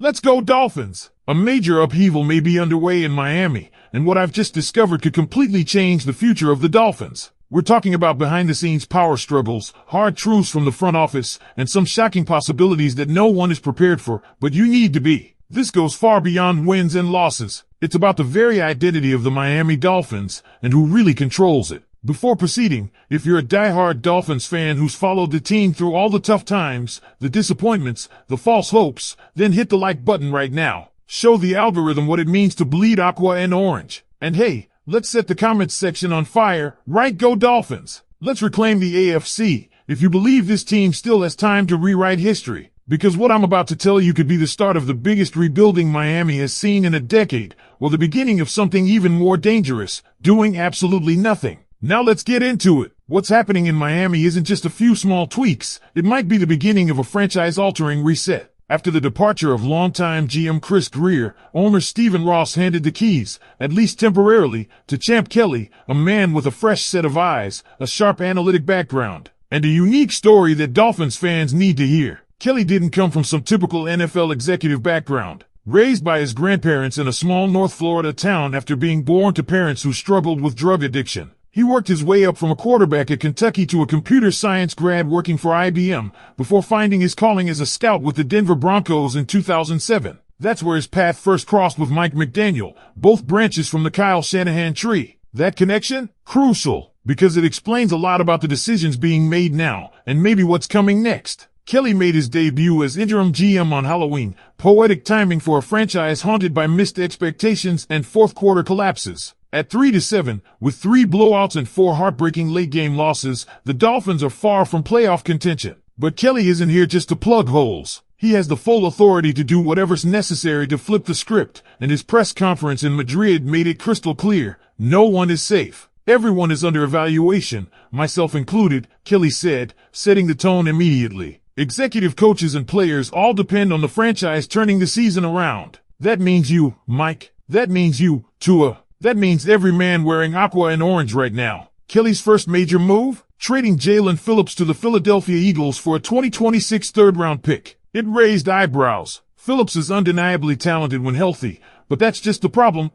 Let's go Dolphins! A major upheaval may be underway in Miami, and what I've just discovered could completely change the future of the Dolphins. We're talking about behind-the-scenes power struggles, hard truths from the front office, and some shocking possibilities that no one is prepared for, but you need to be. This goes far beyond wins and losses. It's about the very identity of the Miami Dolphins, and who really controls it. Before proceeding, if you're a diehard Dolphins fan who's followed the team through all the tough times, the disappointments, the false hopes, then hit the like button right now. Show the algorithm what it means to bleed aqua and orange. And hey, let's set the comments section on fire. Right, go Dolphins! Let's reclaim the AFC, if you believe this team still has time to rewrite history. Because what I'm about to tell you could be the start of the biggest rebuilding Miami has seen in a decade, or the beginning of something even more dangerous, doing absolutely nothing. Now let's get into it. What's happening in Miami isn't just a few small tweaks, it might be the beginning of a franchise-altering reset. After the departure of longtime GM Chris Greer, owner Stephen Ross handed the keys, at least temporarily, to Champ Kelly, a man with a fresh set of eyes, a sharp analytic background, and a unique story that Dolphins fans need to hear. Kelly didn't come from some typical NFL executive background. Raised by his grandparents in a small North Florida town after being born to parents who struggled with drug addiction, he worked his way up from a quarterback at Kentucky to a computer science grad working for IBM before finding his calling as a scout with the Denver Broncos in 2007. That's where his path first crossed with Mike Mcdaniel, both branches from the Kyle Shanahan tree. That connection? Crucial, because it explains a lot about the decisions being made now, and maybe what's coming next. Kelly made his debut as interim GM on Halloween, poetic timing for a franchise haunted by missed expectations and fourth-quarter collapses. At 3-7, with 3 blowouts and 4 heartbreaking late-game losses, the Dolphins are far from playoff contention. But Kelly isn't here just to plug holes. He has the full authority to do whatever's necessary to flip the script, and his press conference in Madrid made it crystal clear. No one is safe. Everyone is under evaluation, myself included, Kelly said, setting the tone immediately. Executive coaches and players all depend on the franchise turning the season around. That means you, Mike. That means you, Tua. That means every man wearing aqua and orange right now. Kelly's first major move? Trading Jalen Phillips to the Philadelphia Eagles for a 2026 third-round pick. It raised eyebrows. Phillips is undeniably talented when healthy, but that's just the problem,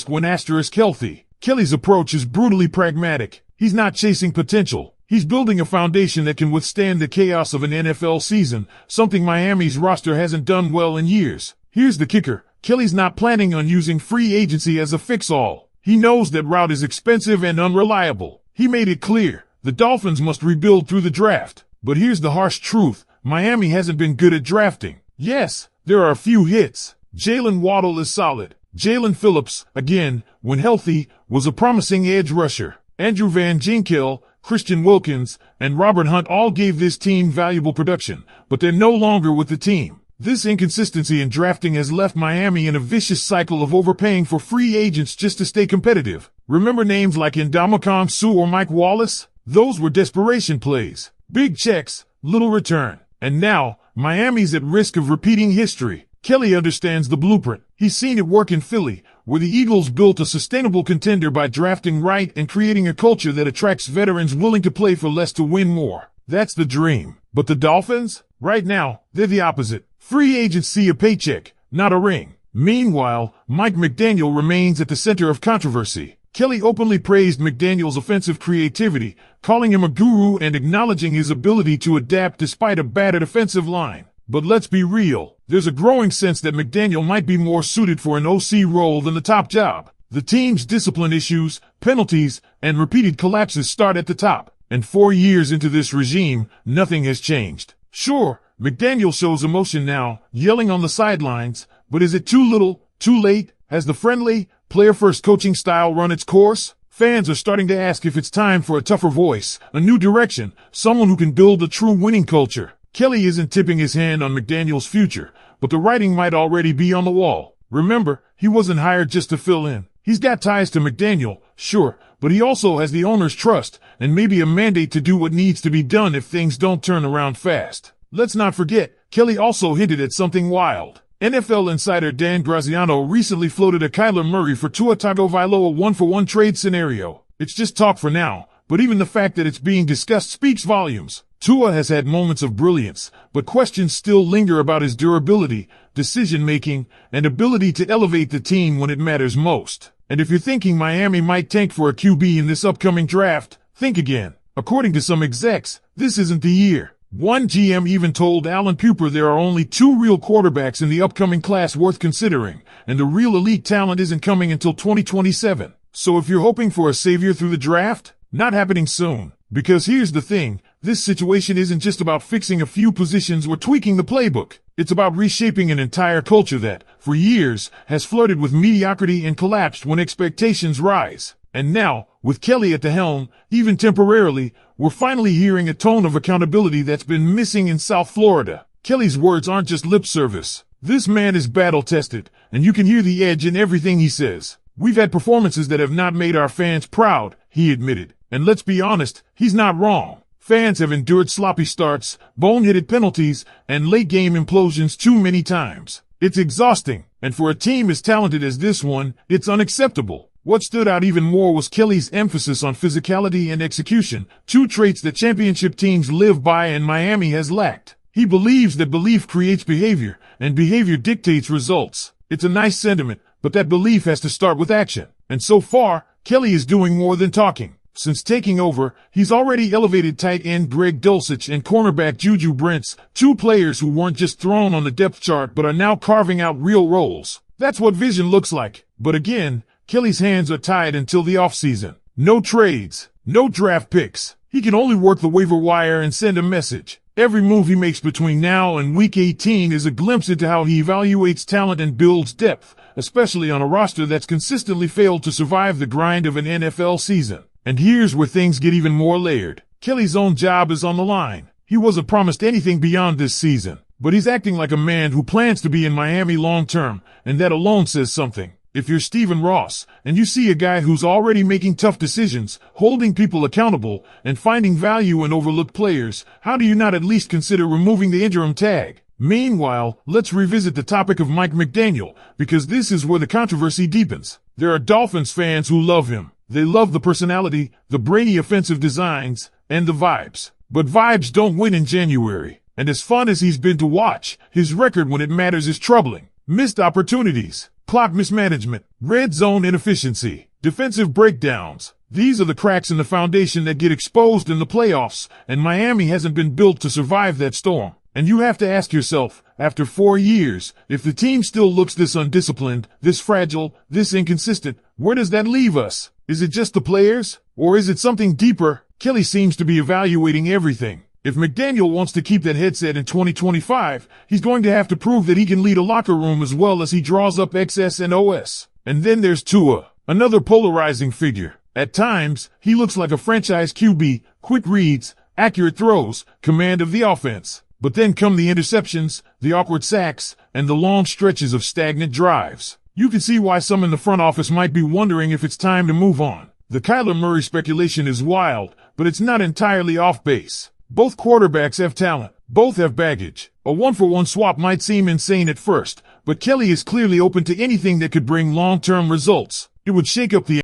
when healthy. Kelly's approach is brutally pragmatic. He's not chasing potential. He's building a foundation that can withstand the chaos of an NFL season, something Miami's roster hasn't done well in years. Here's the kicker. Kelly's not planning on using free agency as a fix-all. He knows that route is expensive and unreliable. He made it clear. The Dolphins must rebuild through the draft. But here's the harsh truth. Miami hasn't been good at drafting. Yes, there are a few hits. Jalen Waddle is solid. Jalen Phillips, again, when healthy, was a promising edge rusher. Andrew Van Ginkel, Christian Wilkins, and Robert Hunt all gave this team valuable production, but they're no longer with the team. This inconsistency in drafting has left Miami in a vicious cycle of overpaying for free agents just to stay competitive. Remember names like Ndamukong Suh or Mike Wallace? Those were desperation plays. Big checks, little return. And now, Miami's at risk of repeating history. Kelly understands the blueprint. He's seen it work in Philly, where the Eagles built a sustainable contender by drafting right and creating a culture that attracts veterans willing to play for less to win more. That's the dream. But the Dolphins? Right now, they're the opposite. Free agents see a paycheck, not a ring. Meanwhile, Mike Mcdaniel remains at the center of controversy. Kelly openly praised McDaniel's offensive creativity, calling him a guru and acknowledging his ability to adapt despite a battered offensive line. But let's be real, there's a growing sense that McDaniel might be more suited for an OC role than the top job. The team's discipline issues, penalties, and repeated collapses start at the top. And 4 years into this regime, nothing has changed. Sure, McDaniel shows emotion now, yelling on the sidelines, but is it too little, too late? Has the friendly, player-first coaching style run its course? Fans are starting to ask if it's time for a tougher voice, a new direction, someone who can build a true winning culture. Kelly isn't tipping his hand on McDaniel's future, but the writing might already be on the wall. Remember, he wasn't hired just to fill in. He's got ties to McDaniel, sure, but he also has the owner's trust, and maybe a mandate to do what needs to be done if things don't turn around fast. Let's not forget, Kelly also hinted at something wild. NFL insider Dan Graziano recently floated a Kyler Murray for Tua Tagovailoa 1-for-1 trade scenario. It's just talk for now, but even the fact that it's being discussed speaks volumes. Tua has had moments of brilliance, but questions still linger about his durability, decision-making, and ability to elevate the team when it matters most. And if you're thinking Miami might tank for a QB in this upcoming draft, think again. According to some execs, this isn't the year. One GM even told Alan Puper there are only 2 real quarterbacks in the upcoming class worth considering, and the real elite talent isn't coming until 2027. So if you're hoping for a savior through the draft, not happening soon. Because here's the thing, this situation isn't just about fixing a few positions or tweaking the playbook. It's about reshaping an entire culture that, for years, has flirted with mediocrity and collapsed when expectations rise. And now, with Kelly at the helm, even temporarily, we're finally hearing a tone of accountability that's been missing in South Florida. Kelly's words aren't just lip service. This man is battle-tested, and you can hear the edge in everything he says. We've had performances that have not made our fans proud, he admitted. And let's be honest, he's not wrong. Fans have endured sloppy starts, boneheaded penalties, and late-game implosions too many times. It's exhausting, and for a team as talented as this one, it's unacceptable. What stood out even more was Kelly's emphasis on physicality and execution, 2 traits that championship teams live by and Miami has lacked. He believes that belief creates behavior, and behavior dictates results. It's a nice sentiment, but that belief has to start with action. And so far, Kelly is doing more than talking. Since taking over, he's already elevated tight end Greg Dulcich and cornerback Juju Brents, 2 players who weren't just thrown on the depth chart but are now carving out real roles. That's what vision looks like. But again, Kelly's hands are tied until the offseason. No trades, no draft picks. He can only work the waiver wire and send a message. Every move he makes between now and Week 18 is a glimpse into how he evaluates talent and builds depth, especially on a roster that's consistently failed to survive the grind of an NFL season. And here's where things get even more layered. Kelly's own job is on the line. He wasn't promised anything beyond this season, but he's acting like a man who plans to be in Miami long term, and that alone says something. If you're Stephen Ross, and you see a guy who's already making tough decisions, holding people accountable, and finding value in overlooked players, how do you not at least consider removing the interim tag? Meanwhile, let's revisit the topic of Mike Mcdaniel, because this is where the controversy deepens. There are Dolphins fans who love him. They love the personality, the brainy offensive designs, and the vibes. But vibes don't win in January. And as fun as he's been to watch, his record when it matters is troubling. Missed opportunities, clock mismanagement, red zone inefficiency, defensive breakdowns. These are the cracks in the foundation that get exposed in the playoffs, and Miami hasn't been built to survive that storm. And you have to ask yourself, after 4 years, if the team still looks this undisciplined, this fragile, this inconsistent, where does that leave us? Is it just the players? Or is it something deeper? Kelly seems to be evaluating everything. If Mcdaniel wants to keep that headset in 2025, he's going to have to prove that he can lead a locker room as well as he draws up XS and OS. And then there's Tua, another polarizing figure. At times, he looks like a franchise QB, quick reads, accurate throws, command of the offense. But then come the interceptions, the awkward sacks, and the long stretches of stagnant drives. You can see why some in the front office might be wondering if it's time to move on. The Kyler Murray speculation is wild, but it's not entirely off base. Both quarterbacks have talent. Both have baggage. A one-for-one swap might seem insane at first, but Kelly is clearly open to anything that could bring long-term results. It would shake up the